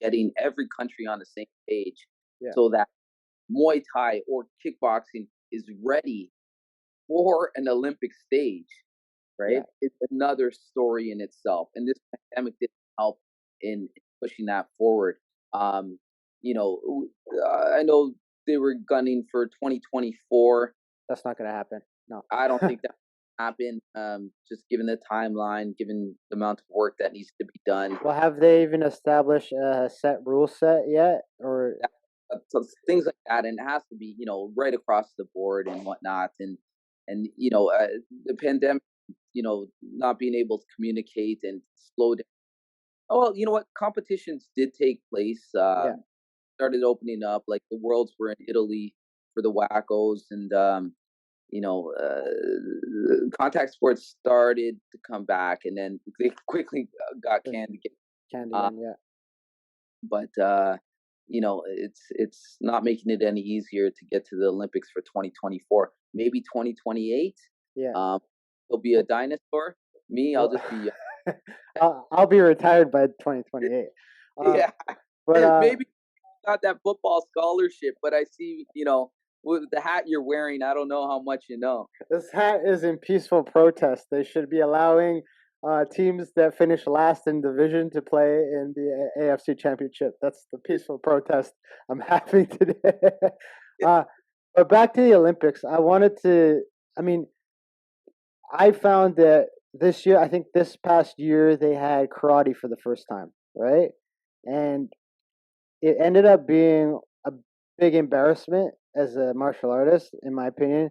getting every country on the same page Yeah. so that Muay Thai or kickboxing is ready for an Olympic stage, Yeah. right? It's another story in itself. And this pandemic didn't help in pushing that forward. Um, I know they were gunning for 2024. That's not gonna happen. No. I don't think that will happen. Just given the timeline, given the amount of work that needs to be done. Well, have they even established a set rule set yet? Or So things like that, and it has to be right across the board and whatnot, and the pandemic, not being able to communicate and slow down. Oh well, you know what? Competitions did take place. yeah, Started opening up, like the worlds were in Italy for the wackos, and contact sports started to come back, and then they quickly got just canned again. can't Uh, again. Yeah. but it's not making it any easier to get to the Olympics for 2024. Maybe 2028. Yeah. Um, there'll be a dinosaur. Me, I'll Well, just be I'll be retired by 2028. Um, yeah. but Maybe not that football scholarship, but I see with the hat you're wearing. I don't know how much you know. this hat is in peaceful protest. They should be allowing teams that finish last in division to play in the AFC Championship. That's the peaceful protest I'm having today. uh, but back to the Olympics. I wanted to. I mean, I found that this year, I think this past year, they had karate for the first time, right? And it ended up being a big embarrassment as a martial artist, in my opinion.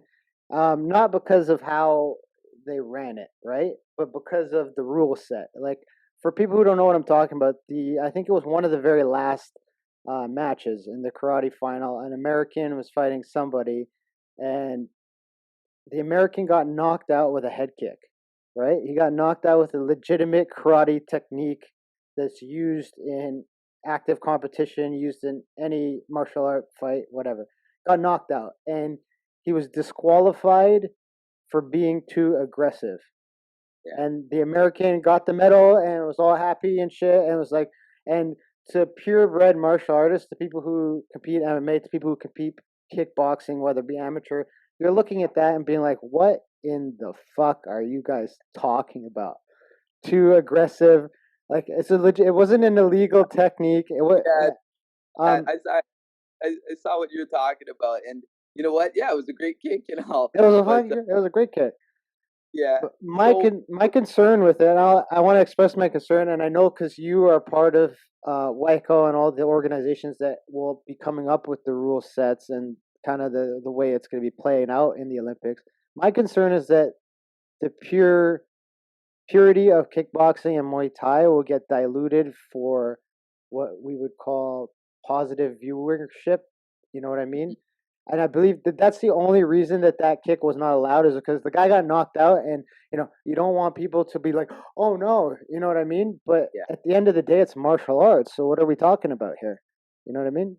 Not because of how they ran it, right? But because of the rule set. Like for people who don't know what I'm talking about, the I think it was one of the very last matches in the karate final. An American was fighting somebody, and the American got knocked out with a head kick, right? He got knocked out with a legitimate karate technique that's used in active competition, used in any martial art fight, whatever. Got knocked out, and he was disqualified for being too aggressive. Yeah, And the American got the medal and was all happy and shit, and was like, and to purebred martial artists, to people who compete MMA, to people who compete kickboxing, whether it be amateur, you're looking at that and being like, what in the fuck are you guys talking about? Too aggressive. Like it's a legit. It wasn't an illegal technique. It was. yeah. Um. I saw what you were talking about, and you know what? Yeah, it was a great kick and all, It was a but fun. It was a great kick. yeah. But So my concern with it, and I want to express my concern, and I know because you are part of WICO and all the organizations that will be coming up with the rule sets and kind of the way it's going to be playing out in the Olympics. My concern is that the purity of kickboxing and Muay Thai will get diluted for what we would call positive viewership. You know what I mean? And I believe that that's the only reason that that kick was not allowed is because the guy got knocked out, and you don't want people to be like, "Oh no," you know what I mean? But yeah, at the end of the day, it's martial arts. So what are we talking about here? You know what I mean?